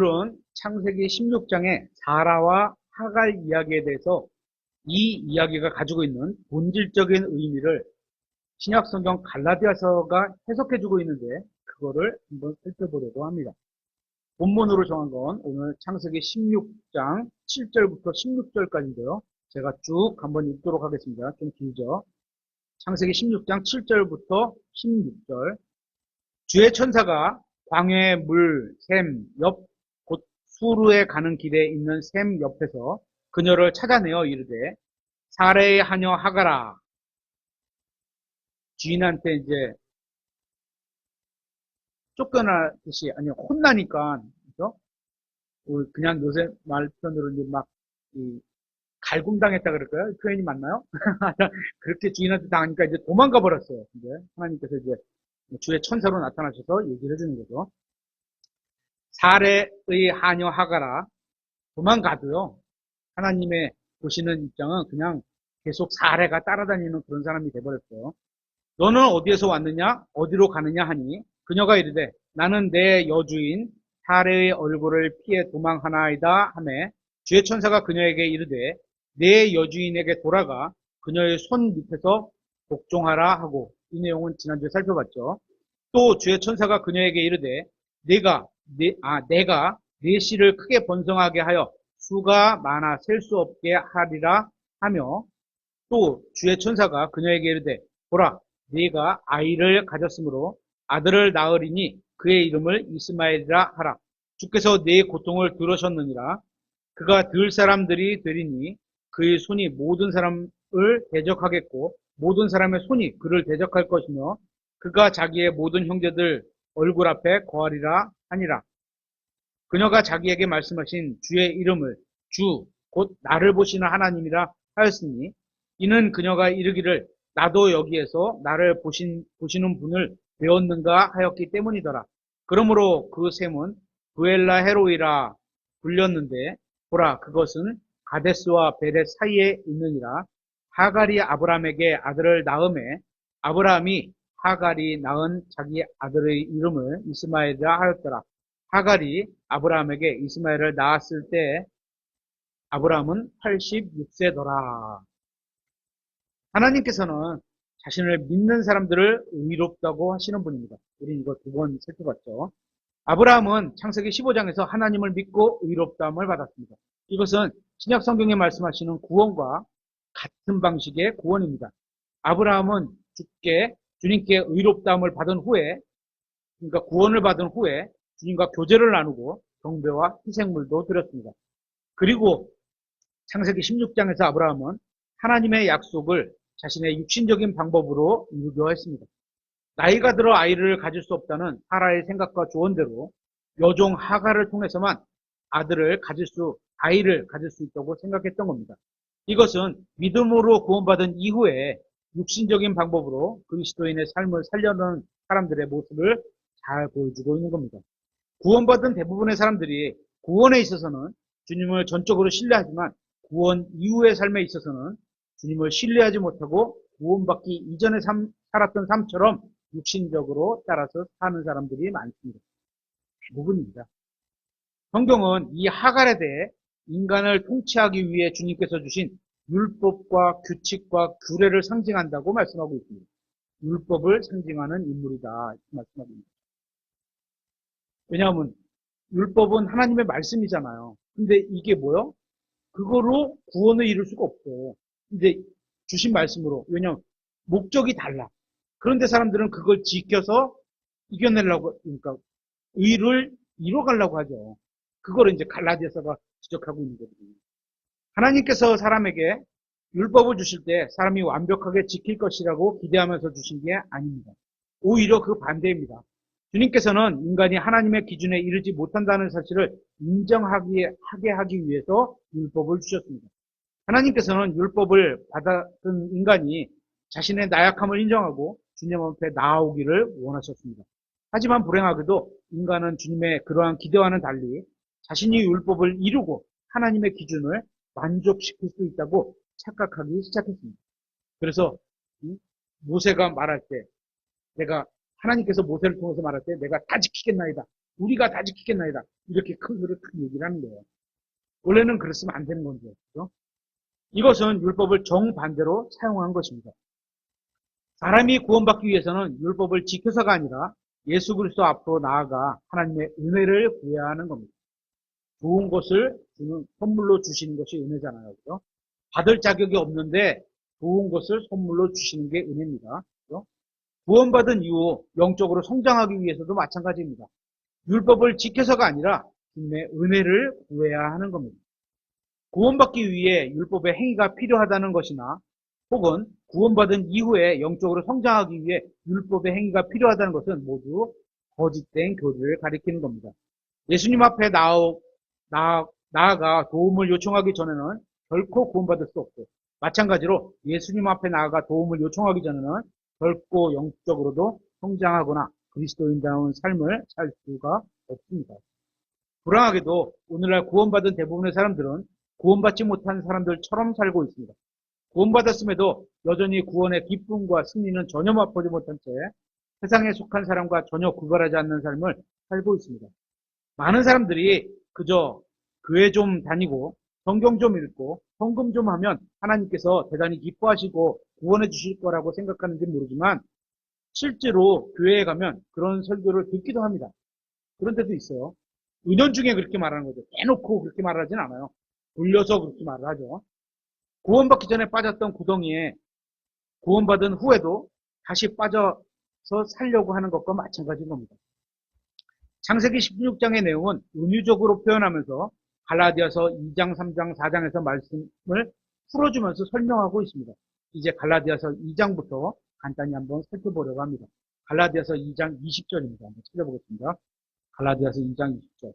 오늘은 창세기 16장의 사라와 하갈 이야기에 대해서 이 이야기가 가지고 있는 본질적인 의미를 신약성경 갈라디아서가 해석해주고 있는데 그거를 한번 살펴보려고 합니다. 본문으로 정한 건 오늘 창세기 16장 7절부터 16절까지인데요. 제가 쭉 한번 읽도록 하겠습니다. 좀 길죠. 창세기 16장 7절부터 16절. 주의 천사가 광야의 물, 샘, 옆, 곧 수르에 가는 길에 있는 샘 옆에서 그녀를 찾아내어 이르되 사레의 하녀 하가라. 주인한테 이제 쫓겨나듯이, 아니, 혼나니까, 그죠? 그냥 요새 말편으로 이제 막, 갈굼당했다 그럴까요? 표현이 맞나요? 그렇게 주인한테 당하니까 이제 도망가 버렸어요. 이제 하나님께서 이제 주의 천사로 나타나셔서 얘기를 해주는 거죠. 사레의 하녀 하가라. 도망가도요. 하나님의 보시는 입장은 그냥 계속 사레가 따라다니는 그런 사람이 돼버렸어요. 너는 어디에서 왔느냐? 어디로 가느냐 하니 그녀가 이르되 나는 내 여주인 사레의 얼굴을 피해 도망하나이다 하매 주의 천사가 그녀에게 이르되 내 여주인에게 돌아가 그녀의 손 밑에서 복종하라 하고, 이 내용은 지난주에 살펴봤죠. 또 주의 천사가 그녀에게 이르되 내가 내 씨를 크게 번성하게 하여 수가 많아 셀 수 없게 하리라 하며, 또 주의 천사가 그녀에게 이르되 보라 네가 아이를 가졌으므로 아들을 낳으리니 그의 이름을 이스마엘이라 하라. 주께서 네 고통을 들으셨느니라. 그가 들 사람들이 되리니 그의 손이 모든 사람을 대적하겠고 모든 사람의 손이 그를 대적할 것이며 그가 자기의 모든 형제들 얼굴 앞에 거하리라 하니라. 그녀가 자기에게 말씀하신 주의 이름을 주, 곧 나를 보시는 하나님이라 하였으니 이는 그녀가 이르기를 나도 여기에서 나를 보시는 분을 배웠는가 하였기 때문이더라. 그러므로 그 셈은 부엘라 헤로이라 불렸는데 보라 그것은 가데스와 베렛 사이에 있느니라. 하갈이 아브라함에게 아들을 낳음에 아브라함이 하갈이 낳은 자기 아들의 이름을 이스마엘이라 하였더라. 하갈이 아브라함에게 이스마엘을 낳았을 때 아브라함은 86세더라. 하나님께서는 자신을 믿는 사람들을 의롭다고 하시는 분입니다. 우리 이거 두 번 살펴봤죠. 아브라함은 창세기 15장에서 하나님을 믿고 의롭다함을 받았습니다. 이것은 신약 성경에 말씀하시는 구원과 같은 방식의 구원입니다. 아브라함은 주님께 의롭다함을 받은 후에, 그러니까 구원을 받은 후에 주님과 교제를 나누고 경배와 희생물도 드렸습니다. 그리고 창세기 16장에서 아브라함은 하나님의 약속을 자신의 육신적인 방법으로 이루려 했습니다. 나이가 들어 아이를 가질 수 없다는 사라의 생각과 조언대로 여종 하갈을 통해서만 아이를 가질 수 있다고 생각했던 겁니다. 이것은 믿음으로 구원받은 이후에 육신적인 방법으로 그리스도인의 삶을 살려는 사람들의 모습을 잘 보여주고 있는 겁니다. 구원받은 대부분의 사람들이 구원에 있어서는 주님을 전적으로 신뢰하지만 구원 이후의 삶에 있어서는 주님을 신뢰하지 못하고 구원받기 이전에 살았던 삶처럼 육신적으로 따라서 사는 사람들이 많습니다. 대부분입니다. 성경은 이 하갈에 대해 인간을 통치하기 위해 주님께서 주신 율법과 규칙과 규례를 상징한다고 말씀하고 있습니다. 율법을 상징하는 인물이다 말씀하고 있습니다. 왜냐하면 율법은 하나님의 말씀이잖아요. 근데 이게 뭐요? 그거로 구원을 이룰 수가 없어요. 근데 주신 말씀으로. 왜냐하면 목적이 달라. 그런데 사람들은 그걸 지켜서 이겨내려고, 그러니까 의를 이뤄가려고 하죠. 그걸 이제 갈라디아서가 지적하고 있는 거거든요. 하나님께서 사람에게 율법을 주실 때 사람이 완벽하게 지킬 것이라고 기대하면서 주신 게 아닙니다. 오히려 그 반대입니다. 주님께서는 인간이 하나님의 기준에 이르지 못한다는 사실을 인정하게 하기 위해서 율법을 주셨습니다. 하나님께서는 율법을 받았던 인간이 자신의 나약함을 인정하고 주님 앞에 나아오기를 원하셨습니다. 하지만 불행하게도 인간은 주님의 그러한 기대와는 달리 자신이 율법을 이루고 하나님의 기준을 만족시킬 수 있다고 착각하기 시작했습니다. 그래서 모세가 말할 때 하나님께서 모세를 통해서 말할 때 내가 다 지키겠나이다 우리가 다 지키겠나이다. 이렇게 큰 소리를 큰 얘기를 하는 거예요. 원래는 그랬으면 안 되는 건데. 그죠? 이것은 율법을 정반대로 사용한 것입니다. 사람이 구원받기 위해서는 율법을 지켜서가 아니라 예수 그리스도 앞으로 나아가 하나님의 은혜를 구해야 하는 겁니다. 좋은 것을 주는, 선물로 주시는 것이 은혜잖아요. 그죠? 받을 자격이 없는데 좋은 것을 선물로 주시는 게 은혜입니다. 그죠? 구원받은 이후 영적으로 성장하기 위해서도 마찬가지입니다. 율법을 지켜서가 아니라 주님의 은혜를 구해야 하는 겁니다. 구원받기 위해 율법의 행위가 필요하다는 것이나 혹은 구원받은 이후에 영적으로 성장하기 위해 율법의 행위가 필요하다는 것은 모두 거짓된 교리를 가리키는 겁니다. 예수님 앞에 나아가 도움을 요청하기 전에는 결코 구원받을 수 없고, 마찬가지로 예수님 앞에 나아가 도움을 요청하기 전에는 결코 영적으로도 성장하거나 그리스도인다운 삶을 살 수가 없습니다. 불행하게도 오늘날 구원받은 대부분의 사람들은 구원받지 못한 사람들처럼 살고 있습니다. 구원받았음에도 여전히 구원의 기쁨과 승리는 전혀 맛보지 못한 채 세상에 속한 사람과 전혀 구별하지 않는 삶을 살고 있습니다. 많은 사람들이 그저 교회 좀 다니고 성경 좀 읽고 헌금 좀 하면 하나님께서 대단히 기뻐하시고 구원해 주실 거라고 생각하는지 모르지만 실제로 교회에 가면 그런 설교를 듣기도 합니다. 그런 데도 있어요. 은연중에 그렇게 말하는 거죠. 대놓고 그렇게 말하진 않아요. 돌려서 그렇게 말을 하죠. 구원받기 전에 빠졌던 구덩이에 구원받은 후에도 다시 빠져서 살려고 하는 것과 마찬가지인 겁니다. 창세기 16장의 내용은 은유적으로 표현하면서 갈라디아서 2장, 3장, 4장에서 말씀을 풀어주면서 설명하고 있습니다. 이제 갈라디아서 2장부터 간단히 한번 살펴보려고 합니다. 갈라디아서 2장 20절입니다. 한번 찾아보겠습니다. 갈라디아서 2장 20절.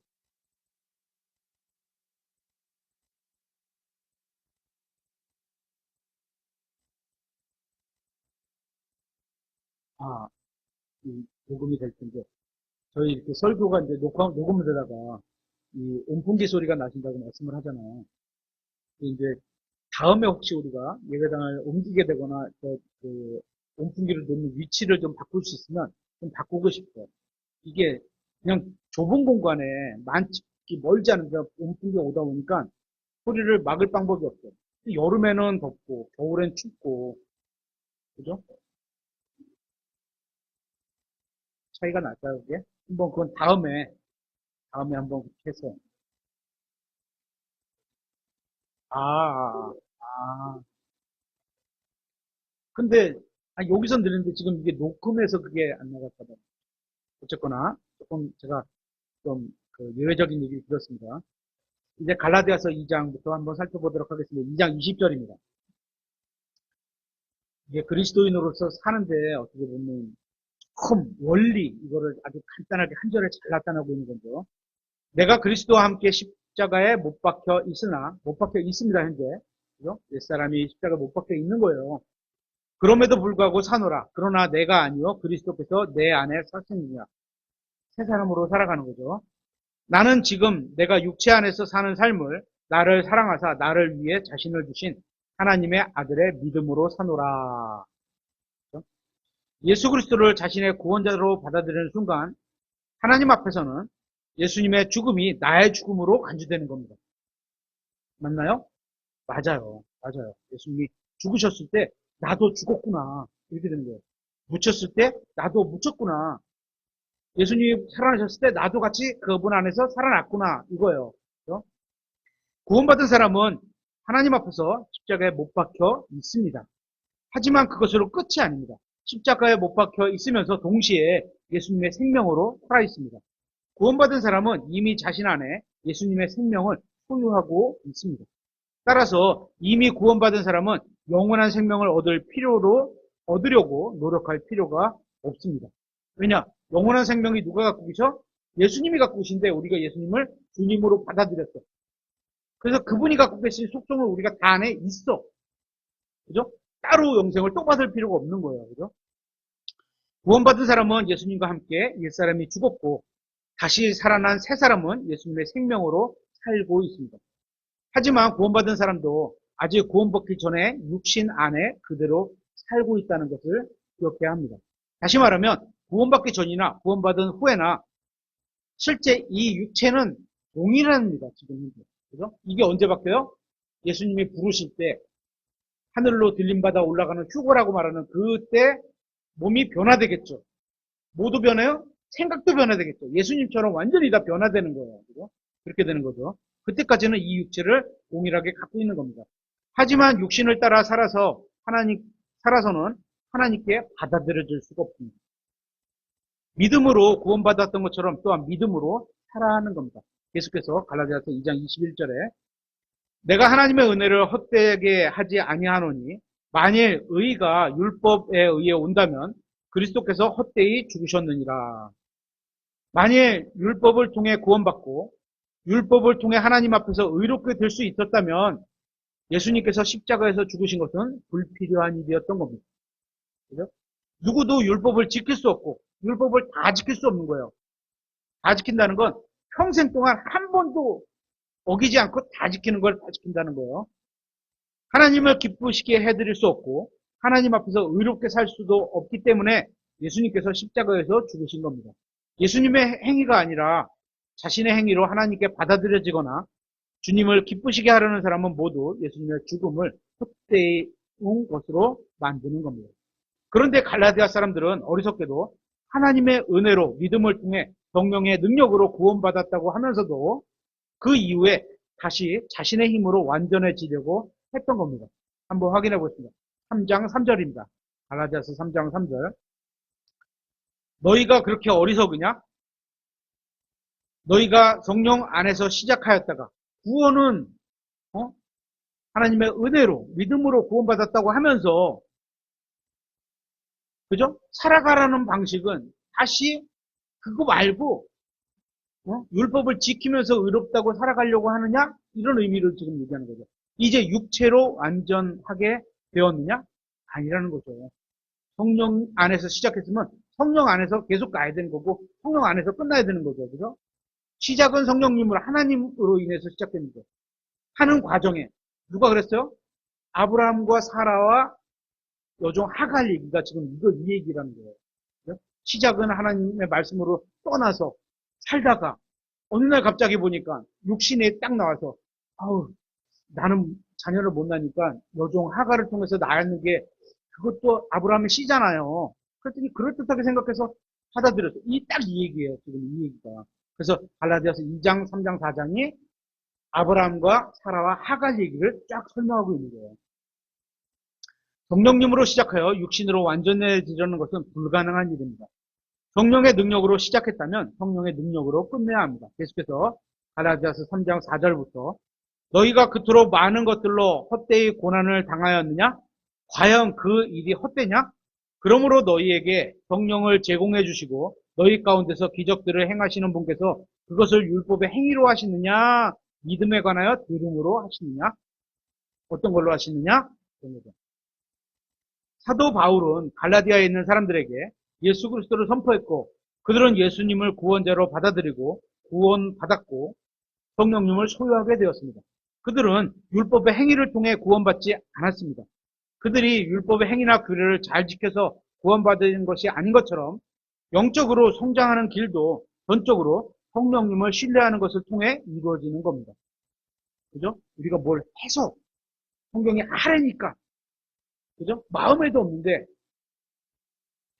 아, 녹음이 될 텐데. 저희 이렇게 설교가 이제 녹음을 되다가 이 온풍기 소리가 나신다고 말씀을 하잖아요. 이제 다음에 혹시 우리가 예배당을 옮기게 되거나 그 온풍기를 놓는 위치를 좀 바꿀 수 있으면 좀 바꾸고 싶어요. 이게 그냥 좁은 공간에 많지 멀지 않은데 온풍기가 오다 보니까 소리를 막을 방법이 없어요. 여름에는 덥고 겨울엔 춥고 그죠? 차이가 날까요, 그게? 한번 그건 다음에 한번 그렇게 해서 아. 근데 여기선 들리는데 지금 이게 녹음해서 그게 안 나갔다 봐. 어쨌거나 조금 제가 좀 그 예외적인 얘기를 들었습니다. 이제 갈라디아서 2장부터 한번 살펴보도록 하겠습니다. 2장 20절입니다. 이게 그리스도인으로서 사는데 어떻게 보면 큰 원리 이거를 아주 간단하게 한 절에 잘 나타나고 있는 거죠. 내가 그리스도와 함께 십자가에 못 박혀 있으나 못 박혀 있습니다 현재. 그죠? 옛사람이 십자가에 못 박혀 있는 거예요. 그럼에도 불구하고 사노라. 그러나 내가 아니요 그리스도께서 내 안에 사시느니라. 새 사람으로 살아가는 거죠. 나는 지금 내가 육체 안에서 사는 삶을 나를 사랑하사 나를 위해 자신을 주신 하나님의 아들의 믿음으로 사노라. 그렇죠? 예수 그리스도를 자신의 구원자로 받아들이는 순간 하나님 앞에서는 예수님의 죽음이 나의 죽음으로 간주되는 겁니다. 맞나요? 맞아요. 맞아요. 예수님이 죽으셨을 때 나도 죽었구나. 이렇게 되는 거예요. 묻혔을 때 나도 묻혔구나. 예수님이 살아나셨을 때 나도 같이 그분 안에서 살아났구나. 이거예요. 그렇죠? 구원받은 사람은 하나님 앞에서 십자가에 못 박혀 있습니다. 하지만 그것으로 끝이 아닙니다. 십자가에 못 박혀 있으면서 동시에 예수님의 생명으로 살아 있습니다. 구원받은 사람은 이미 자신 안에 예수님의 생명을 소유하고 있습니다. 따라서 이미 구원받은 사람은 영원한 생명을 얻으려고 노력할 필요가 없습니다. 왜냐? 영원한 생명이 누가 갖고 계셔? 예수님이 갖고 계신데 우리가 예수님을 주님으로 받아들였어. 그래서 그분이 갖고 계신 속성을 우리가 다 안에 있어. 그죠? 따로 영생을 또 받을 필요가 없는 거예요. 그죠? 구원받은 사람은 예수님과 함께 옛사람이 죽었고 다시 살아난 새 사람은 예수님의 생명으로 살고 있습니다. 하지만 구원받은 사람도 아직 구원받기 전에 육신 안에 그대로 살고 있다는 것을 기억해야 합니다. 다시 말하면 구원받기 전이나 구원받은 후에나 실제 이 육체는 동일합니다. 지금 현재. 그죠? 이게 언제 바뀌어요? 예수님이 부르실 때 하늘로 들림받아 올라가는 휴거라고 말하는 그때 몸이 변화되겠죠. 모두 변해요? 생각도 변화되겠죠. 예수님처럼 완전히 다 변화되는 거예요. 그죠? 그렇게 되는 거죠. 그때까지는 이 육체를 동일하게 갖고 있는 겁니다. 하지만 육신을 따라 살아서는 하나님께 받아들여질 수가 없습니다. 믿음으로 구원받았던 것처럼 또한 믿음으로 살아가는 겁니다. 계속해서 갈라디아서 2장 21절에 내가 하나님의 은혜를 헛되게 하지 아니하노니 만일 의가 율법에 의해 온다면 그리스도께서 헛되이 죽으셨느니라. 만일 율법을 통해 구원받고 율법을 통해 하나님 앞에서 의롭게 될 수 있었다면 예수님께서 십자가에서 죽으신 것은 불필요한 일이었던 겁니다. 그죠? 누구도 율법을 지킬 수 없고 율법을 다 지킬 수 없는 거예요. 다 지킨다는 건 평생 동안 한 번도 어기지 않고 다 지키는 걸 다 지킨다는 거예요. 하나님을 기쁘시게 해드릴 수 없고 하나님 앞에서 의롭게 살 수도 없기 때문에 예수님께서 십자가에서 죽으신 겁니다. 예수님의 행위가 아니라 자신의 행위로 하나님께 받아들여지거나 주님을 기쁘시게 하려는 사람은 모두 예수님의 죽음을 헛되운 것으로 만드는 겁니다. 그런데 갈라디아 사람들은 어리석게도 하나님의 은혜로 믿음을 통해 성령의 능력으로 구원받았다고 하면서도 그 이후에 다시 자신의 힘으로 완전해지려고 했던 겁니다. 한번 확인해 보겠습니다. 3장 3절입니다. 갈라디아서 3장 3절. 너희가 그렇게 어리석으냐? 너희가 성령 안에서 시작하였다가 구원은 하나님의 은혜로 믿음으로 구원받았다고 하면서 그죠? 살아가라는 방식은 다시 그거 말고 율법을 지키면서 의롭다고 살아가려고 하느냐? 이런 의미를 지금 얘기하는 거죠. 이제 육체로 완전하게 되었느냐? 아니라는 거죠. 성령 안에서 시작했으면 성령 안에서 계속 가야 되는 거고 성령 안에서 끝나야 되는 거죠. 그죠? 시작은 성령님으로 하나님으로 인해서 시작됩니다. 하는 과정에 누가 그랬어요? 아브라함과 사라와 여종 하갈 얘기가 지금 이 얘기라는 거예요. 그죠? 시작은 하나님의 말씀으로 떠나서 살다가 어느 날 갑자기 보니까 육신에 딱 나와서 아우 나는 자녀를 못 낳으니까 여종 하갈을 통해서 낳는 게 그것도 아브라함의 씨잖아요. 그랬더니 그럴듯하게 생각해서 받아들였어요. 딱 이 얘기예요. 지금 이 얘기가. 그래서 갈라디아서 2장, 3장, 4장이 아브라함과 사라와 하갈 얘기를 쫙 설명하고 있는 거예요. 성령님으로 시작하여 육신으로 완전해지려는 것은 불가능한 일입니다. 성령의 능력으로 시작했다면 성령의 능력으로 끝내야 합니다. 계속해서 갈라디아서 3장 4절부터 너희가 그토록 많은 것들로 헛되이 고난을 당하였느냐? 과연 그 일이 헛되냐? 그러므로 너희에게 성령을 제공해 주시고 너희 가운데서 기적들을 행하시는 분께서 그것을 율법의 행위로 하시느냐? 믿음에 관하여 들음으로 하시느냐? 어떤 걸로 하시느냐? 그런 거죠. 사도 바울은 갈라디아에 있는 사람들에게 예수 그리스도를 선포했고 그들은 예수님을 구원자로 받아들이고 구원받았고 성령님을 소유하게 되었습니다. 그들은 율법의 행위를 통해 구원받지 않았습니다. 그들이 율법의 행위나 규례를 잘 지켜서 구원받은 것이 아닌 것처럼 영적으로 성장하는 길도 전적으로 성령님을 신뢰하는 것을 통해 이루어지는 겁니다. 그죠? 우리가 뭘 해서 성경이 하라니까 그죠? 마음에도 없는데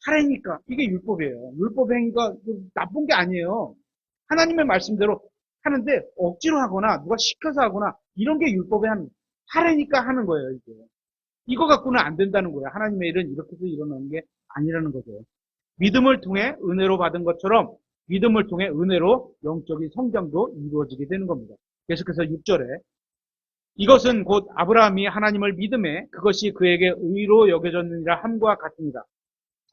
하라니까 이게 율법이에요. 율법 행위가 나쁜 게 아니에요. 하나님의 말씀대로 하는데 억지로 하거나 누가 시켜서 하거나 이런 게 율법에 하라니까 하는 거예요. 이게. 이거 갖고는 안 된다는 거예요. 하나님의 일은 이렇게 해서 일어나는 게 아니라는 거죠. 믿음을 통해 은혜로 받은 것처럼 믿음을 통해 은혜로 영적인 성장도 이루어지게 되는 겁니다. 계속해서 6절에 이것은 곧 아브라함이 하나님을 믿음에 그것이 그에게 의로 여겨졌느니라 함과 같습니다.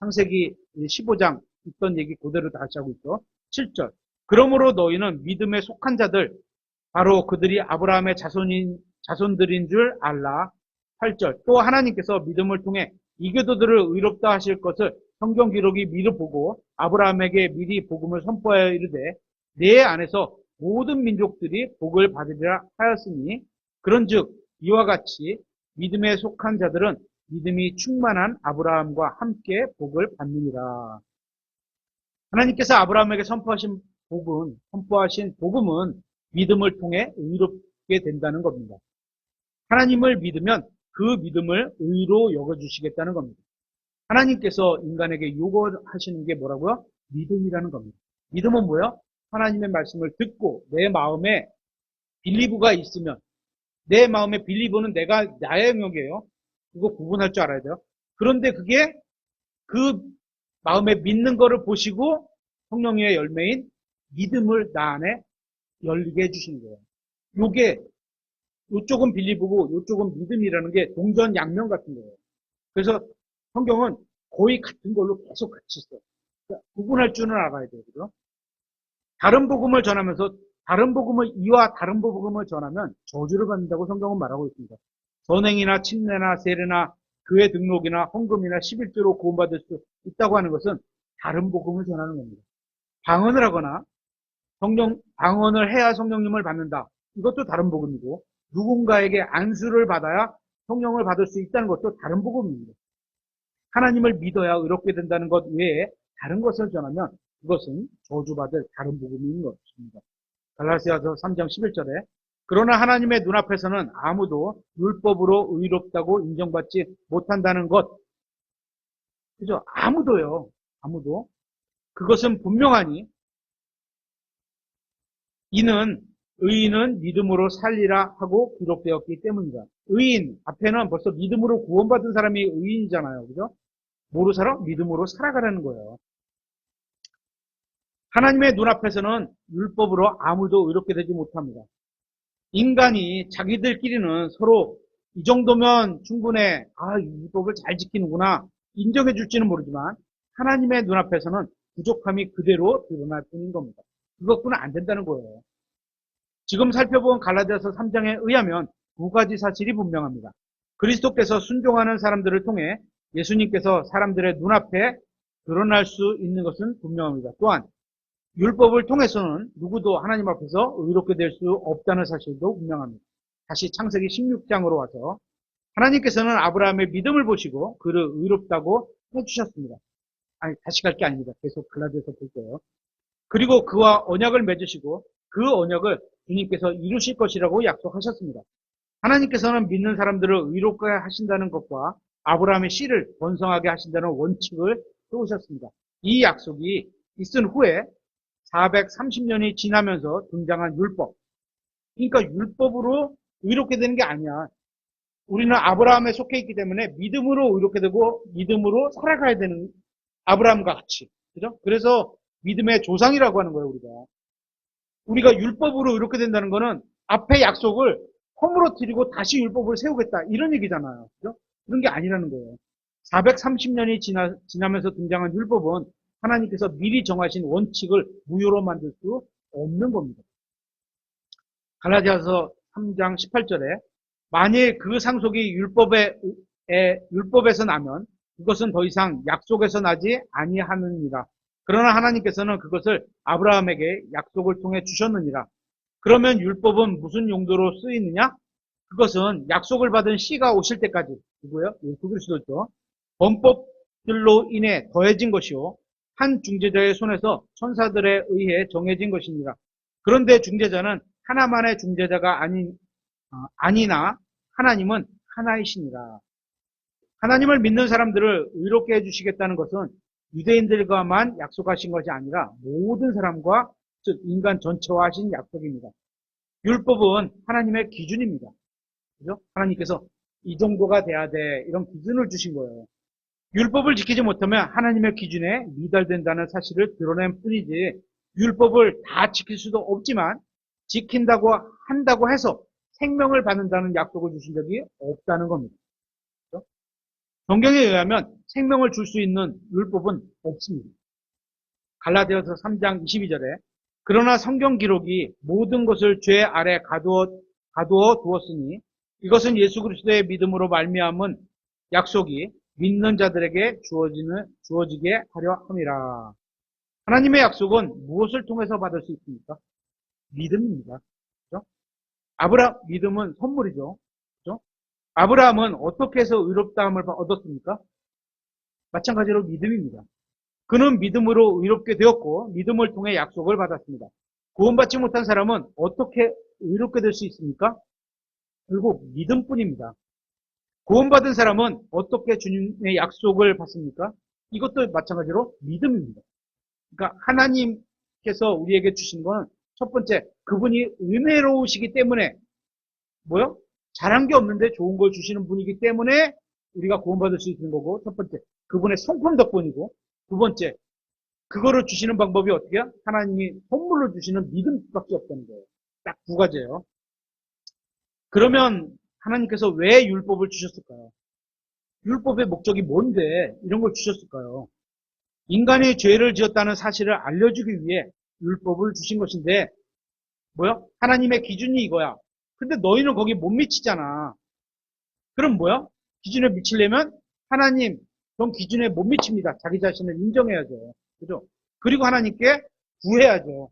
창세기 15장 있던 얘기 그대로 다시 하고 있죠. 7절 그러므로 너희는 믿음에 속한 자들 바로 그들이 아브라함의 자손들인 줄 알라. 8절 또 하나님께서 믿음을 통해 이교도들을 의롭다 하실 것을 성경 기록이 미리 보고 아브라함에게 미리 복음을 선포하여 이르되 내 안에서 모든 민족들이 복을 받으리라 하였으니 그런즉 이와 같이 믿음에 속한 자들은 믿음이 충만한 아브라함과 함께 복을 받느니라. 하나님께서 아브라함에게 선포하신 복음, 선포하신 복음은 믿음을 통해 의롭게 된다는 겁니다. 하나님을 믿으면 그 믿음을 의로 여겨주시겠다는 겁니다. 하나님께서 인간에게 요구하시는 게 뭐라고요? 믿음이라는 겁니다. 믿음은 뭐예요? 하나님의 말씀을 듣고 내 마음에 빌리브가 있으면, 내 마음에 빌리브는 나의 영역이에요. 그거 구분할 줄 알아야 돼요. 그런데 그게 그 마음에 믿는 거를 보시고 성령의 열매인 믿음을 나 안에 열리게 해주시는 거예요. 요게 요쪽은 빌리브고 요쪽은 믿음이라는 게 동전양면 같은 거예요. 그래서 성경은 거의 같은 걸로 계속 같이 써요. 그러니까 구분할 줄은 알아야 돼요. 그죠? 다른 복음을 전하면서 이와 다른 복음을 전하면 저주를 받는다고 성경은 말하고 있습니다. 선행이나 침례나 세례나 교회 등록이나 헌금이나 11조로 구원받을 수 있다고 하는 것은 다른 복음을 전하는 겁니다. 방언을 하거나 방언을 해야 성령님을 받는다. 이것도 다른 복음이고, 누군가에게 안수를 받아야 성령을 받을 수 있다는 것도 다른 복음입니다. 하나님을 믿어야 의롭게 된다는 것 외에 다른 것을 전하면 그것은 저주받을 다른 복음인 것입니다. 갈라디아서 3장 11절에 그러나 하나님의 눈앞에서는 아무도 율법으로 의롭다고 인정받지 못한다는 것. 그죠? 아무도요. 아무도. 그것은 분명하니 이는 의인은 믿음으로 살리라 하고 기록되었기 때문이다. 의인 앞에는 벌써 믿음으로 구원받은 사람이 의인이잖아요. 그죠? 뭐로 살아? 믿음으로 살아가라는 거예요. 하나님의 눈앞에서는 율법으로 아무도 의롭게 되지 못합니다. 인간이 자기들끼리는 서로 이 정도면 충분해. 이 율법을 잘 지키는구나. 인정해 줄지는 모르지만 하나님의 눈앞에서는 부족함이 그대로 드러날 뿐인 겁니다. 그것뿐은 안 된다는 거예요. 지금 살펴본 갈라디아서 3장에 의하면 두 가지 사실이 분명합니다. 그리스도께서 순종하는 사람들을 통해 예수님께서 사람들의 눈앞에 드러날 수 있는 것은 분명합니다. 또한 율법을 통해서는 누구도 하나님 앞에서 의롭게 될 수 없다는 사실도 분명합니다. 다시 창세기 16장으로 와서 하나님께서는 아브라함의 믿음을 보시고 그를 의롭다고 해주셨습니다. 다시 갈 게 아닙니다. 계속 갈라디아서 볼 거예요. 그리고 그와 언약을 맺으시고 그 언약을 주님께서 이루실 것이라고 약속하셨습니다. 하나님께서는 믿는 사람들을 의롭게 하신다는 것과 아브라함의 씨를 번성하게 하신다는 원칙을 세우셨습니다. 이 약속이 있은 후에 430년이 지나면서 등장한 율법. 그러니까 율법으로 의롭게 되는 게 아니야. 우리는 아브라함에 속해 있기 때문에 믿음으로 의롭게 되고 믿음으로 살아가야 되는 아브라함과 같이. 그죠? 그래서 믿음의 조상이라고 하는 거예요, 우리가 율법으로 의롭게 된다는 거는 앞에 약속을 허물어뜨리고 다시 율법을 세우겠다. 이런 얘기잖아요. 그죠? 그런 게 아니라는 거예요. 430년이 지나면서 등장한 율법은 하나님께서 미리 정하신 원칙을 무효로 만들 수 없는 겁니다. 갈라디아서 3장 18절에 만일 그 상속이 율법에서 나면 그것은 더 이상 약속에서 나지 아니하느니라. 그러나 하나님께서는 그것을 아브라함에게 약속을 통해 주셨느니라. 그러면 율법은 무슨 용도로 쓰이느냐? 그것은 약속을 받은 씨가 오실 때까지, 누구예요? 예수 그리스도죠. 범법들로 인해 더해진 것이요. 한 중재자의 손에서 천사들에 의해 정해진 것입니다. 그런데 중재자는 하나만의 중재자가 아니나 하나님은 하나이시니라. 하나님을 믿는 사람들을 의롭게 해주시겠다는 것은 유대인들과만 약속하신 것이 아니라 모든 사람과, 즉 인간 전체와 하신 약속입니다. 율법은 하나님의 기준입니다. 그죠? 하나님께서 이 정도가 돼야 돼, 이런 기준을 주신 거예요. 율법을 지키지 못하면 하나님의 기준에 미달된다는 사실을 드러낸 뿐이지, 율법을 다 지킬 수도 없지만 지킨다고 한다고 해서 생명을 받는다는 약속을 주신 적이 없다는 겁니다. 그렇죠? 성경에 의하면 생명을 줄 수 있는 율법은 없습니다. 갈라디아서 3장 22절에 그러나 성경 기록이 모든 것을 죄 아래 가두어 두었으니 이것은 예수 그리스도의 믿음으로 말미암은 약속이 믿는 자들에게 주어지게 하려 함이라. 하나님의 약속은 무엇을 통해서 받을 수 있습니까? 믿음입니다. 그렇죠? 믿음은 선물이죠. 그렇죠? 아브라함은 어떻게 해서 의롭다함을 얻었습니까? 마찬가지로 믿음입니다. 그는 믿음으로 의롭게 되었고 믿음을 통해 약속을 받았습니다. 구원받지 못한 사람은 어떻게 의롭게 될 수 있습니까? 결국 믿음뿐입니다. 구원받은 사람은 어떻게 주님의 약속을 받습니까? 이것도 마찬가지로 믿음입니다. 그러니까 하나님께서 우리에게 주신 건 첫 번째, 그분이 은혜로우시기 때문에 뭐요? 잘한 게 없는데 좋은 걸 주시는 분이기 때문에 우리가 구원받을 수 있는 거고, 첫 번째, 그분의 성품 덕분이고, 두 번째, 그거를 주시는 방법이 어떻게요? 하나님이 선물로 주시는 믿음밖에 없다는 거예요. 딱 두 가지예요. 그러면 하나님께서 왜 율법을 주셨을까요? 율법의 목적이 뭔데 이런 걸 주셨을까요? 인간이 죄를 지었다는 사실을 알려주기 위해 율법을 주신 것인데, 뭐요? 하나님의 기준이 이거야. 근데 너희는 거기 못 미치잖아. 그럼 뭐야? 기준에 미치려면 하나님, 전 기준에 못 미칩니다. 자기 자신을 인정해야죠. 그죠? 그리고 하나님께 구해야죠.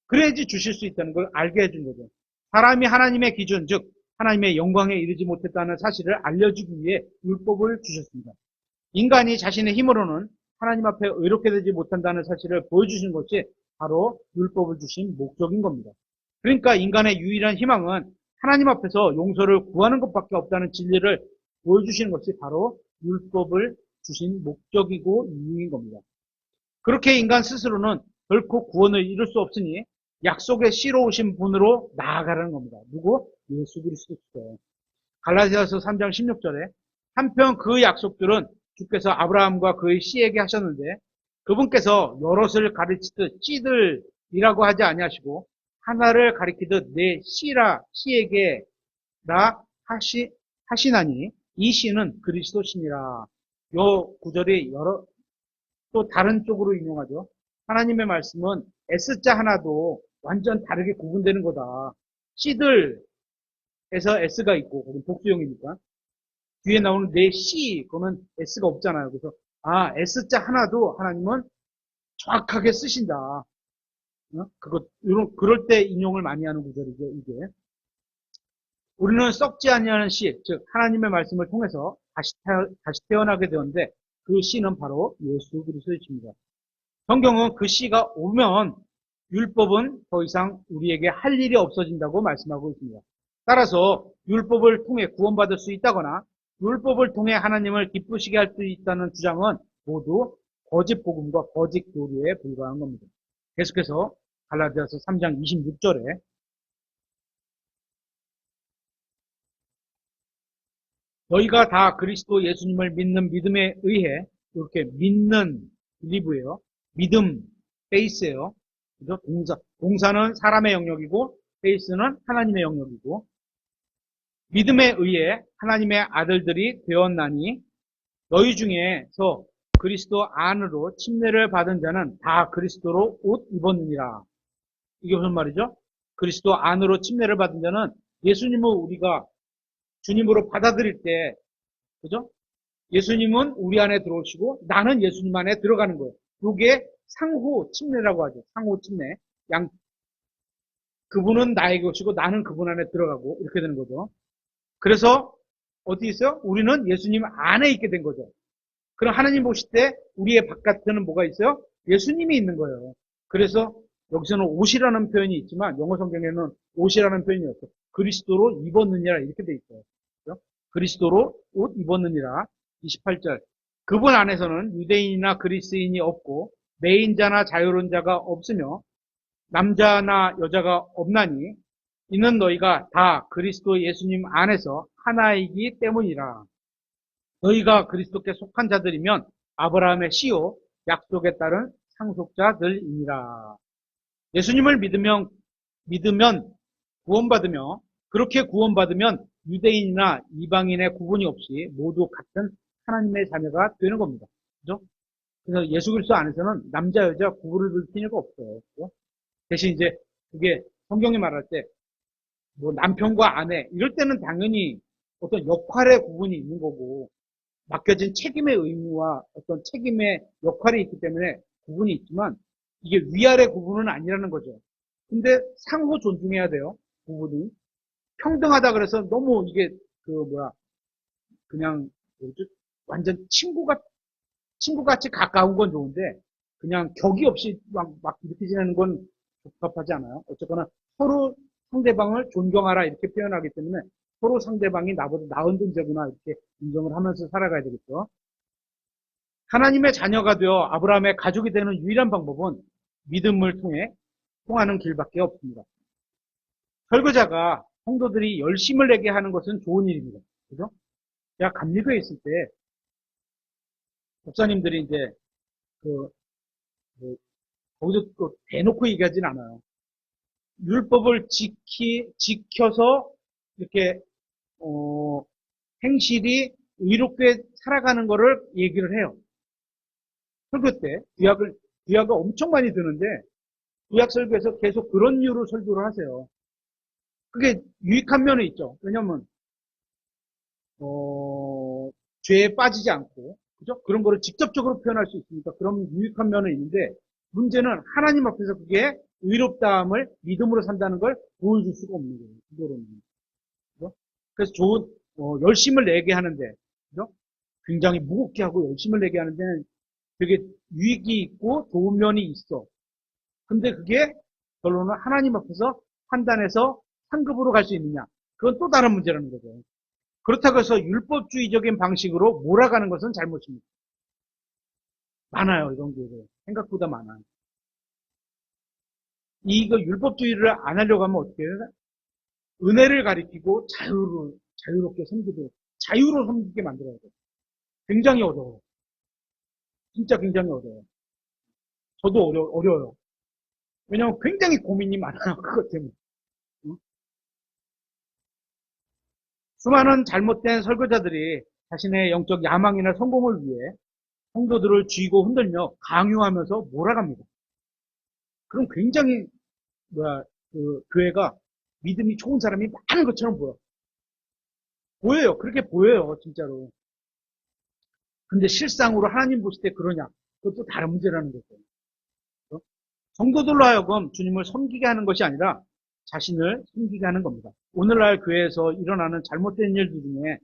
그래야지 주실 수 있다는 걸 알게 해준 거죠. 사람이 하나님의 기준, 즉 하나님의 영광에 이르지 못했다는 사실을 알려주기 위해 율법을 주셨습니다. 인간이 자신의 힘으로는 하나님 앞에 의롭게 되지 못한다는 사실을 보여주신 것이 바로 율법을 주신 목적인 겁니다. 그러니까 인간의 유일한 희망은 하나님 앞에서 용서를 구하는 것밖에 없다는 진리를 보여주시는 것이 바로 율법을 주신 목적이고 이유인 겁니다. 그렇게 인간 스스로는 결코 구원을 이룰 수 없으니 약속의 씨로 오신 분으로 나아가라는 겁니다. 누구? 예수 그리스도죠. 갈라디아서 3장 16절에 한편 그 약속들은 주께서 아브라함과 그의 씨에게 하셨는데 그분께서 여럿을 가르치듯 씨들이라고 하지 아니하시고 하나를 가리키듯 내 씨에게라 하시나니 이 씨는 그리스도시니라. 요 구절이 또 다른 쪽으로 인용하죠. 하나님의 말씀은 S자 하나도 완전 다르게 구분되는 거다. 씨들에서 S가 있고, 거기 복수형이니까. 뒤에 나오는 내 씨, 그거는 S가 없잖아요. 그래서, S자 하나도 하나님은 정확하게 쓰신다. 그럴 때 인용을 많이 하는 구절이죠, 이게. 우리는 썩지 아니하는 씨, 즉, 하나님의 말씀을 통해서 다시 태어나게 되었는데, 그 씨는 바로 예수 그리스도이십니다. 성경은 그 씨가 오면 율법은 더 이상 우리에게 할 일이 없어진다고 말씀하고 있습니다. 따라서 율법을 통해 구원받을 수 있다거나 율법을 통해 하나님을 기쁘시게 할 수 있다는 주장은 모두 거짓 복음과 거짓 교리에 불과한 겁니다. 계속해서 갈라디아서 3장 26절에 너희가 다 그리스도 예수님을 믿는 믿음에 의해 이렇게 믿는 believe예요. 믿음, faith예요. 그죠? 동사는 사람의 영역이고 faith는 하나님의 영역이고 믿음에 의해 하나님의 아들들이 되었나니 너희 중에서 그리스도 안으로 침례를 받은 자는 다 그리스도로 옷 입었느니라. 이게 무슨 말이죠? 그리스도 안으로 침례를 받은 자는 예수님을 우리가 주님으로 받아들일 때, 그죠? 예수님은 우리 안에 들어오시고 나는 예수님 안에 들어가는 거예요. 이게 상호 침례라고 하죠. 상호 침례. 그분은 나에게 오시고 나는 그분 안에 들어가고 이렇게 되는 거죠. 그래서 어디 있어요? 우리는 예수님 안에 있게 된 거죠. 그럼 하나님 보실 때 우리의 바깥에는 뭐가 있어요? 예수님이 있는 거예요. 그래서 여기서는 옷이라는 표현이 있지만 영어 성경에는 옷이라는 표현이 없어요. 그리스도로 입었느니라 이렇게 돼 있어요. 그렇죠? 그리스도로 옷 입었느니라. 28절. 그분 안에서는 유대인이나 그리스인이 없고 매인자나 자유로운 자가 없으며 남자나 여자가 없나니 이는 너희가 다 그리스도 예수님 안에서 하나이기 때문이라. 너희가 그리스도께 속한 자들이면 아브라함의 씨요 약속에 따른 상속자들이니라. 예수님을 믿으면 구원받으며 그렇게 구원받으면 유대인이나 이방인의 구분이 없이 모두 같은 하나님의 자녀가 되는 겁니다. 그죠? 그래서 예수 그리스도 안에서는 남자 여자 구분을 둘 필요가 없어요. 그죠? 대신 이제 그게 성경이 말할 때 뭐 남편과 아내 이럴 때는 당연히 어떤 역할의 구분이 있는 거고 맡겨진 책임의 의무와 어떤 책임의 역할이 있기 때문에 구분이 있지만 이게 위아래 구분은 아니라는 거죠. 근데 상호 존중해야 돼요. 구분이. 평등하다 그래서 너무 이게 그냥 뭐죠? 완전 친구가 친구같이 가까운 건 좋은데 그냥 격이 없이 막 이렇게 지내는 건 적합하지 않아요. 어쨌거나 서로 상대방을 존경하라 이렇게 표현하기 때문에 서로 상대방이 나보다 나은 존재구나 이렇게 인정을 하면서 살아가야 되겠죠. 하나님의 자녀가 되어 아브라함의 가족이 되는 유일한 방법은 믿음을 통해 통하는 길밖에 없습니다. 설교자가 성도들이 열심을 내게 하는 것은 좋은 일입니다. 그죠? 제가 감리교에 있을 때 목사님들이 이제 그, 그 거기서 또 대놓고 얘기하진 않아요. 율법을 지켜서 이렇게 행실이 의롭게 살아가는 거를 얘기를 해요. 설교 때 구약을 엄청 많이 드는데 구약 설교에서 계속 그런 이유로 설교를 하세요. 그게 유익한 면이 있죠. 왜냐면 죄에 빠지지 않고 그죠? 그런 거를 직접적으로 표현할 수 있으니까 그런 유익한 면은 있는데 문제는 하나님 앞에서 그게 의롭다함을 믿음으로 산다는 걸 보여줄 수가 없는 거예요. 그거로는. 그죠? 그래서 열심을 내게 하는데 그죠? 굉장히 무겁게 하고 열심을 내게 하는 데는 되게 유익이 있고 좋은 면이 있어. 근데 그게 결론은 하나님 앞에서 판단해서 상급으로 갈 수 있느냐. 그건 또 다른 문제라는 거죠. 그렇다고 해서 율법주의적인 방식으로 몰아가는 것은 잘못입니다. 많아요, 이런 게. 생각보다 많아요. 이거 율법주의를 안 하려고 하면 어떻게 해요? 은혜를 가리키고 자유롭게 섬기도록, 자유로 섬기게 만들어야 돼요. 굉장히 어려워요. 진짜 굉장히 어려워요. 저도 어려워요. 왜냐면 굉장히 고민이 많아요, 그것 때문에. 응? 수많은 잘못된 설교자들이 자신의 영적 야망이나 성공을 위해 성도들을 쥐고 흔들며 강요하면서 몰아갑니다. 그럼 굉장히 그 교회가 믿음이 좋은 사람이 많은 것처럼 보여요. 그렇게 보여요, 진짜로. 근데 실상으로 하나님 보실 때 그러냐? 그것도 다른 문제라는 거죠. 그렇죠? 성도들로 하여금 주님을 섬기게 하는 것이 아니라 자신을 섬기게 하는 겁니다. 오늘날 교회에서 일어나는 잘못된 일들 중에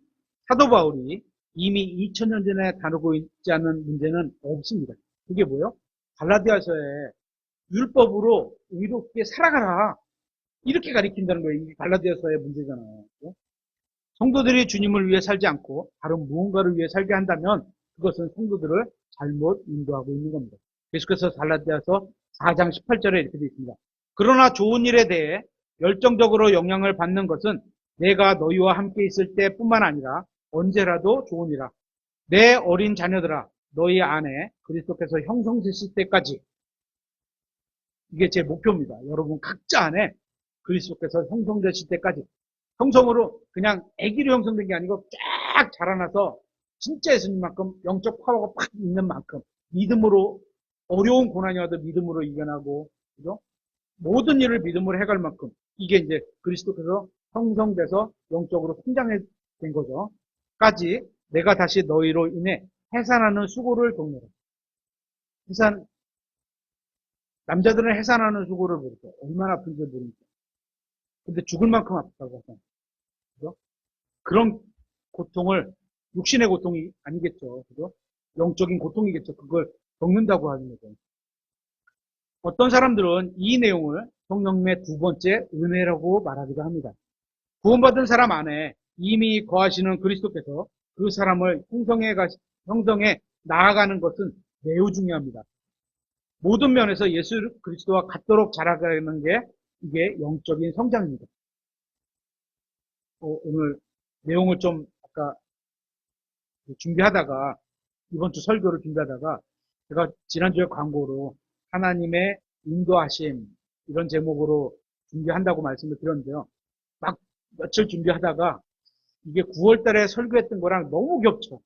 사도 바울이 이미 2000년 전에 다루고 있지 않은 문제는 없습니다. 그게 뭐예요? 갈라디아서에 율법으로 의롭게 살아가라. 이렇게 가리킨다는 거예요. 이게 갈라디아서의 문제잖아요. 그렇죠? 성도들이 주님을 위해 살지 않고 다른 무언가를 위해 살게 한다면 그것은 성도들을 잘못 인도하고 있는 겁니다. 계속해서 갈라디아서 4장 18절에 이렇게 되어 있습니다. 그러나 좋은 일에 대해 열정적으로 영향을 받는 것은 내가 너희와 함께 있을 때뿐만 아니라 언제라도 좋으니라. 내 어린 자녀들아 너희 안에 그리스도께서 형성되실 때까지 이게 제 목표입니다. 여러분 각자 안에 그리스도께서 형성되실 때까지 형성으로 그냥 아기로 형성된 게 아니고 쫙 자라나서 진짜 예수님만큼 영적 파워가 팍 있는 만큼 믿음으로 어려운 고난이 와도 믿음으로 이겨나고 그죠? 모든 일을 믿음으로 해갈 만큼 이게 이제 그리스도께서 형성돼서 영적으로 성장해 된 거죠. 까지 내가 다시 너희로 인해 해산하는 수고를 돕니다. 남자들은 해산하는 수고를 모르죠. 얼마나 아픈지 모르니까. 근데 죽을 만큼 아프다고 하잖아요. 그죠? 그런 고통을, 육신의 고통이 아니겠죠. 그죠? 영적인 고통이겠죠. 그걸 겪는다고 하는 거죠. 어떤 사람들은 이 내용을 성령의 두 번째 은혜라고 말하기도 합니다. 구원받은 사람 안에 이미 거하시는 그리스도께서 그 사람을 형성해 나아가는 것은 매우 중요합니다. 모든 면에서 예수 그리스도와 같도록 자라가는 게 이게 영적인 성장입니다. 오늘 내용을 좀 아까 준비하다가 이번 주 설교를 준비하다가 제가 지난주에 광고로 하나님의 인도하심 이런 제목으로 준비한다고 말씀을 드렸는데요. 막 며칠 준비하다가 이게 9월 달에 설교했던 거랑 너무 겹쳐.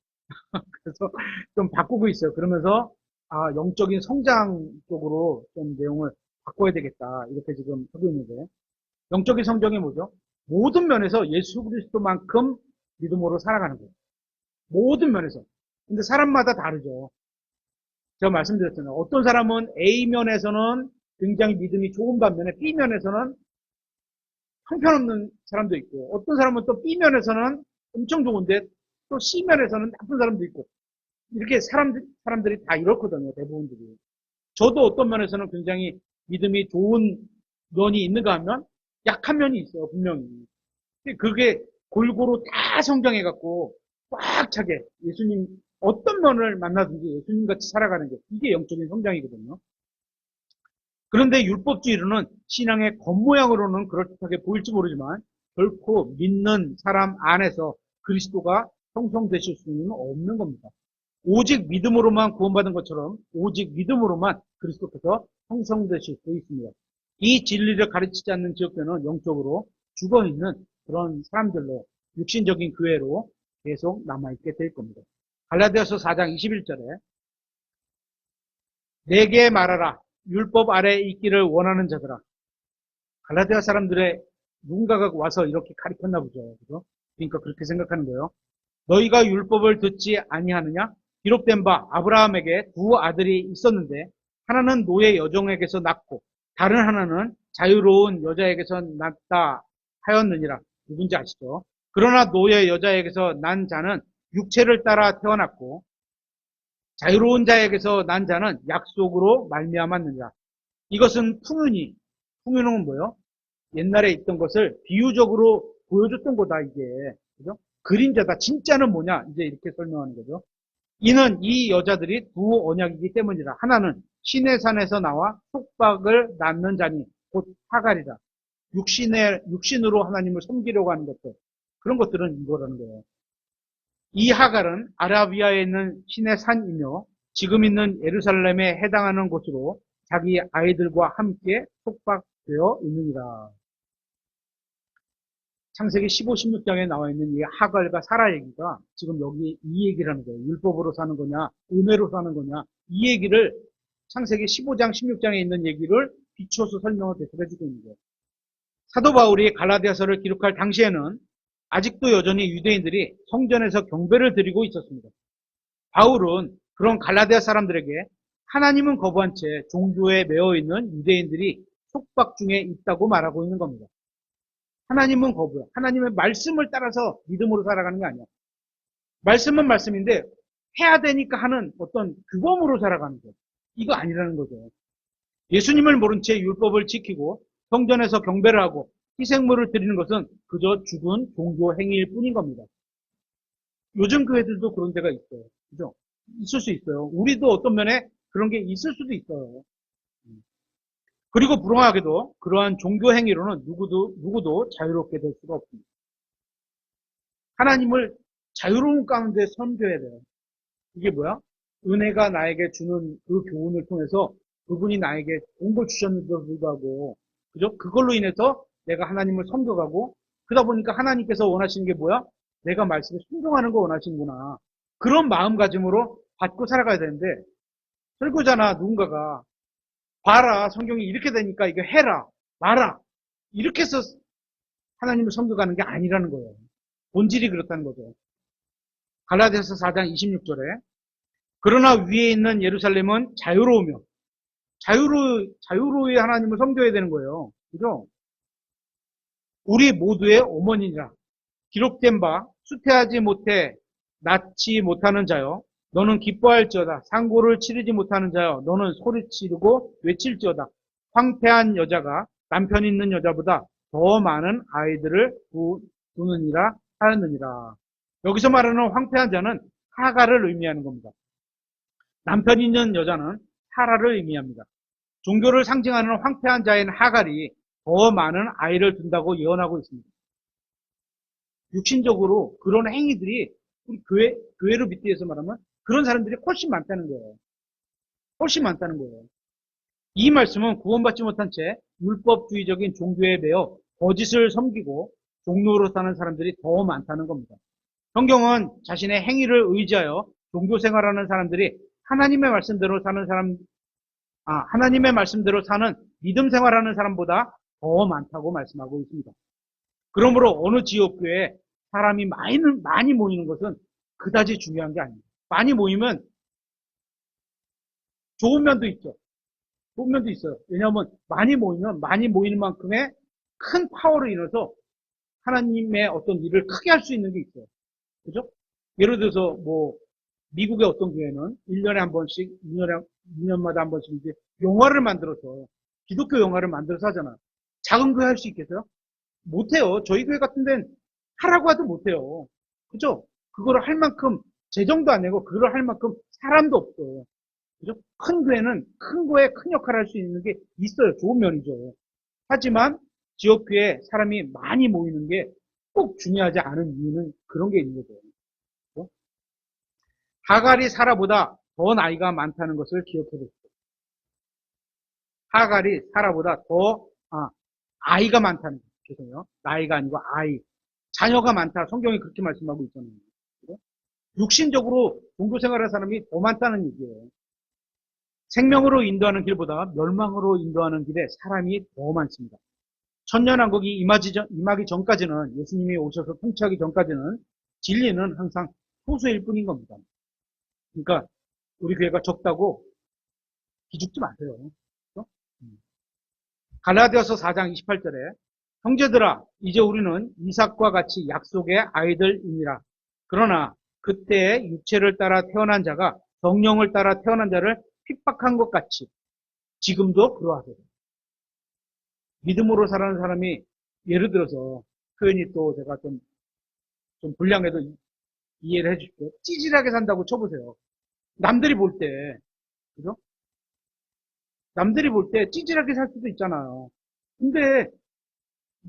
그래서 좀 바꾸고 있어요. 그러면서 영적인 성장 쪽으로 좀 내용을 바꿔야 되겠다. 이렇게 지금 하고 있는데 영적인 성장이 뭐죠? 모든 면에서 예수 그리스도만큼 믿음으로 살아가는 거예요. 모든 면에서. 근데 사람마다 다르죠. 제가 말씀드렸잖아요. 어떤 사람은 A면에서는 굉장히 믿음이 좋은 반면에 B면에서는 형편없는 사람도 있고 어떤 사람은 또 B면에서는 엄청 좋은데 또 C면에서는 나쁜 사람도 있고 이렇게 사람들이 다 이렇거든요, 대부분들이. 저도 어떤 면에서는 굉장히 믿음이 좋은 면이 있는가 하면 약한 면이 있어요, 분명히. 근데 그게 골고루 다 성장해갖고 꽉 차게 예수님 어떤 면을 만나든지 예수님 같이 살아가는 게 이게 영적인 성장이거든요. 그런데 율법주의로는 신앙의 겉모양으로는 그럴듯하게 보일지 모르지만 결코 믿는 사람 안에서 그리스도가 형성되실 수는 없는 겁니다. 오직 믿음으로만 구원받은 것처럼 오직 믿음으로만 그리스도께서 형성되실 수 있습니다. 이 진리를 가르치지 않는 지역교회는 영적으로 죽어있는 그런 사람들로 육신적인 교회로 계속 남아있게 될 겁니다. 갈라디아서 4장 21절에 내게 말하라 율법 아래에 있기를 원하는 자들아. 갈라디아 사람들의 누군가가 와서 이렇게 가르쳤나 보죠. 그죠? 그러니까 그렇게 생각하는 거예요. 너희가 율법을 듣지 아니하느냐? 기록된 바 아브라함에게 두 아들이 있었는데 하나는 노예 여종에게서 낳고 다른 하나는 자유로운 여자에게서 낳다 하였느니라. 누군지 아시죠? 그러나 노예 여자에게서 난 자는 육체를 따라 태어났고 자유로운 자에게서 난 자는 약속으로 말미암았느니라. 이것은 풍유는 뭐예요? 옛날에 있던 것을 비유적으로 보여줬던 거다, 이게. 그죠? 그림자다. 진짜는 뭐냐? 이제 이렇게 설명하는 거죠. 이는 이 여자들이 두 언약이기 때문이라. 하나는 신의 산에서 나와 속박을 낳는 자니 곧 하갈이라. 육신으로 하나님을 섬기려고 하는 것들. 그런 것들은 이거라는 거예요. 이 하갈은 아라비아에 있는 신의 산이며 지금 있는 예루살렘에 해당하는 곳으로 자기 아이들과 함께 속박되어 있느니라. 창세기 15, 16장에 나와 있는 이 하갈과 사라 얘기가 지금 여기 이 얘기를 하는 거예요. 율법으로 사는 거냐, 은혜로 사는 거냐. 이 얘기를 창세기 15장, 16장에 있는 얘기를 비춰서 설명을 계속 해주고 있는 거예요. 사도 바울이 갈라디아서를 기록할 당시에는 아직도 여전히 유대인들이 성전에서 경배를 드리고 있었습니다. 바울은 그런 갈라디아 사람들에게 하나님은 거부한 채 종교에 매여 있는 유대인들이 속박 중에 있다고 말하고 있는 겁니다. 하나님은 거부해. 하나님의 말씀을 따라서 믿음으로 살아가는 게 아니야. 말씀은 말씀인데 해야 되니까 하는 어떤 규범으로 살아가는 거예요. 이거 아니라는 거죠. 예수님을 모른 채 율법을 지키고 성전에서 경배를 하고 희생물을 드리는 것은 그저 죽은 종교 행위일 뿐인 겁니다. 요즘 교회들도 그런 데가 있어요. 그죠? 있을 수 있어요. 우리도 어떤 면에 그런 게 있을 수도 있어요. 그리고 불행하게도 그러한 종교 행위로는 누구도 자유롭게 될 수가 없습니다. 하나님을 자유로운 가운데 섬겨야 돼요. 이게 뭐야? 은혜가 나에게 주는 그 교훈을 통해서 그분이 나에게 좋은 걸 주셨는데도 불구하고, 그죠? 그걸로 인해서 내가 하나님을 섬겨가고, 그러다 보니까 하나님께서 원하시는 게 뭐야? 내가 말씀에 순종하는 거 원하시는구나. 그런 마음가짐으로 받고 살아가야 되는데, 설교자나 누군가가 봐라, 성경이 이렇게 되니까 이거 해라, 마라. 이렇게 해서 하나님을 섬겨가는 게 아니라는 거예요. 본질이 그렇다는 거죠. 갈라디아서 4장 26절에 그러나 위에 있는 예루살렘은 자유로우며 자유로이 하나님을 섬겨야 되는 거예요. 그죠? 우리 모두의 어머니라 기록된 바 수태하지 못해 낳지 못하는 자여 너는 기뻐할지어다. 상고를 치르지 못하는 자여 너는 소리치르고 외칠지어다. 황폐한 여자가 남편 있는 여자보다 더 많은 아이들을 두느니라 하였느니라. 여기서 말하는 황폐한 자는 하가를 의미하는 겁니다. 남편 있는 여자는 사라를 의미합니다. 종교를 상징하는 황폐한 자인 하갈이 더 많은 아이를 둔다고 예언하고 있습니다. 육신적으로 그런 행위들이 우리 교회로 빗대어서 말하면 그런 사람들이 훨씬 많다는 거예요. 훨씬 많다는 거예요. 이 말씀은 구원받지 못한 채 율법주의적인 종교에 매여 거짓을 섬기고 종로로 사는 사람들이 더 많다는 겁니다. 성경은 자신의 행위를 의지하여 종교 생활하는 사람들이 하나님의 말씀대로 사는 믿음 생활하는 사람보다 더 많다고 말씀하고 있습니다. 그러므로 어느 지역교회에 사람이 많이 모이는 것은 그다지 중요한 게 아닙니다. 많이 모이면 좋은 면도 있죠. 좋은 면도 있어요. 왜냐하면 많이 모이면 많이 모이는 만큼의 큰 파워로 인해서 하나님의 어떤 일을 크게 할 수 있는 게 있어요. 그죠? 예를 들어서 미국의 어떤 교회는 1년에 한 번씩, 2년마다 한 번씩 이제 영화를 만들어서, 기독교 영화를 만들어서 하잖아. 작은 교회 할 수 있겠어요? 못해요. 저희 교회 같은 데는 하라고 해도 못해요. 그죠? 그거를 할 만큼 재정도 안 내고 그걸 할 만큼 사람도 없어요. 그죠? 큰 교회는 큰 거에 큰 역할을 할 수 있는 게 있어요. 좋은 면이죠. 하지만 지역교회 사람이 많이 모이는 게 꼭 중요하지 않은 이유는 그런 게 있는 거죠. 그죠? 하갈이 사라보다 더 나이가 많다는 것을 기억해 보세요. 하갈이 사라보다 더 아이가 많다는 거죠. 죄송해요. 나이가 아니고 아이. 자녀가 많다. 성경이 그렇게 말씀하고 있잖아요. 그죠? 육신적으로 종교생활하는 사람이 더 많다는 얘기예요. 생명으로 인도하는 길보다 멸망으로 인도하는 길에 사람이 더 많습니다. 천년왕국이 임하기 전까지는, 예수님이 오셔서 통치하기 전까지는 진리는 항상 소수일 뿐인 겁니다. 그러니까 우리 교회가 적다고 기죽지 마세요. 그렇죠? 갈라디아서 4장 28절에 형제들아 이제 우리는 이삭과 같이 약속의 아이들이니라. 그러나 그때의 육체를 따라 태어난 자가 성령을 따라 태어난 자를 핍박한 것 같이 지금도 그러하세요. 믿음으로 살아가는 사람이 예를 들어서 표현이 또 제가 좀 불량해도 이해를 해주십시오. 찌질하게 산다고 쳐보세요. 남들이 볼 때, 그죠? 남들이 볼 때 찌질하게 살 수도 있잖아요. 근데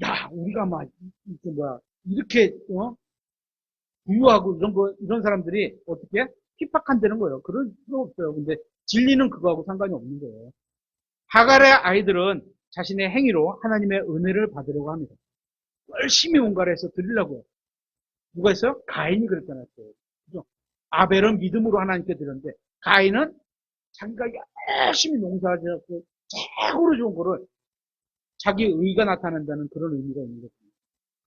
야 우리가 막 이렇게 부유하고 이런 사람들이 어떻게 핍박한다는 거예요. 그럴 필요 없어요. 근데 진리는 그거하고 상관이 없는 거예요. 하갈의 아이들은 자신의 행위로 하나님의 은혜를 받으려고 합니다. 열심히 뭔가를 해서 드리려고 해요. 누가 했어요? 가인이 그랬잖아요. 그죠? 아벨은 믿음으로 하나님께 드렸는데 가인은 자기가 열심히 농사지어서 최고로 좋은 거를 자기 의가 나타낸다는 그런 의미가 있는 거죠.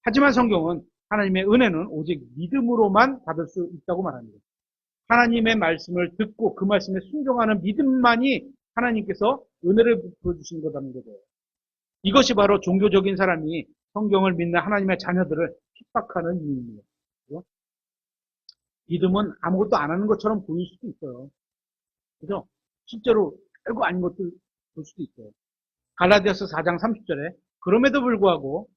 하지만 성경은 하나님의 은혜는 오직 믿음으로만 받을 수 있다고 말합니다. 하나님의 말씀을 듣고 그 말씀에 순종하는 믿음만이 하나님께서 은혜를 부어주신 거라는 거죠. 이것이 바로 종교적인 사람이 성경을 믿는 하나님의 자녀들을 핍박하는 이유입니다. 그죠? 믿음은 아무것도 안 하는 것처럼 보일 수도 있어요. 그죠? 실제로 별거 아닌 것도 볼 수도 있어요. 갈라디아서 4장 30절에 그럼에도 불구하고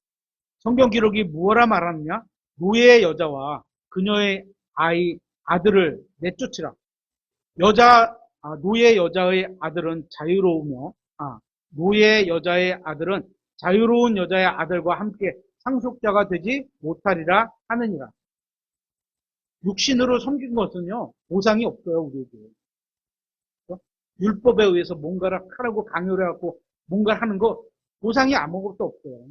성경 기록이 무엇라 말하느냐? 노예의 여자와 그녀의 아들을 내쫓으라. 노예 여자의 아들은 자유로우며, 노예 여자의 아들은 자유로운 여자의 아들과 함께 상속자가 되지 못하리라 하느니라. 육신으로 섬긴 것은요, 보상이 없어요, 우리에게. 그렇죠? 율법에 의해서 뭔가를 하라고 강요를 해갖고 뭔가를 하는 거, 보상이 아무것도 없어요.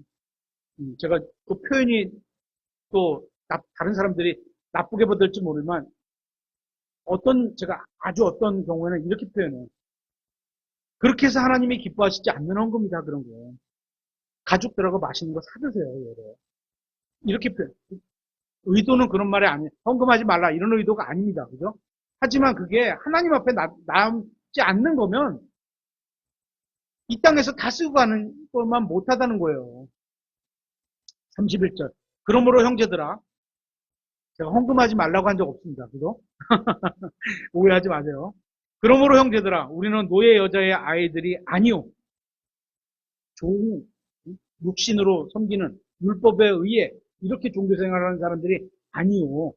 제가 그 표현이 또 다른 사람들이 나쁘게 받을지 모르지만 제가 아주 어떤 경우에는 이렇게 표현해요. 그렇게 해서 하나님이 기뻐하시지 않는 헌금이다 그런 거예요. 가족들하고 맛있는 거 사드세요. 이렇게 표현. 의도는 그런 말이 아니에요. 헌금하지 말라 이런 의도가 아닙니다. 그죠? 하지만 그게 하나님 앞에 남지 않는 거면 이 땅에서 다 쓰고 가는 것만 못하다는 거예요. 31절. 그러므로 형제들아, 제가 헌금하지 말라고 한 적 없습니다. 그죠? 오해하지 마세요. 그러므로 형제들아, 우리는 노예 여자의 아이들이 아니요. 육신으로 섬기는 율법에 의해 이렇게 종교생활하는 사람들이 아니요.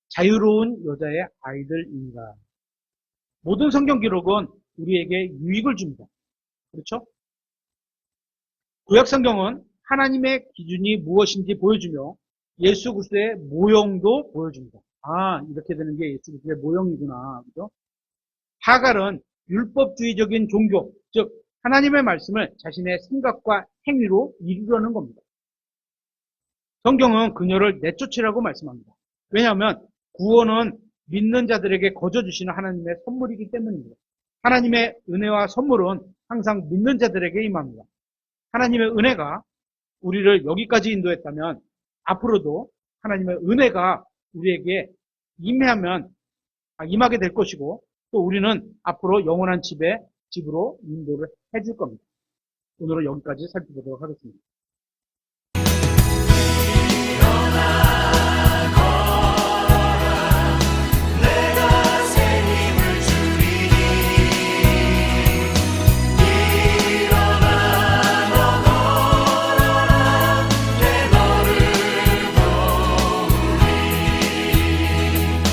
자유로운 여자의 아이들입니다. 모든 성경 기록은 우리에게 유익을 줍니다. 그렇죠? 구약 성경은 하나님의 기준이 무엇인지 보여주며 예수 그리스도의 모형도 보여줍니다. 이렇게 되는 게 예수 그리스도의 모형이구나. 그죠? 하갈은 율법주의적인 종교, 즉 하나님의 말씀을 자신의 생각과 행위로 이루려는 겁니다. 성경은 그녀를 내쫓으라고 말씀합니다. 왜냐하면 구원은 믿는 자들에게 거저 주시는 하나님의 선물이기 때문입니다. 하나님의 은혜와 선물은 항상 믿는 자들에게 임합니다. 하나님의 은혜가 우리를 여기까지 인도했다면 앞으로도 하나님의 은혜가 우리에게 임하게 될 것이고 또 우리는 앞으로 영원한 집으로 인도를 해줄 겁니다. 오늘은 여기까지 살펴보도록 하겠습니다.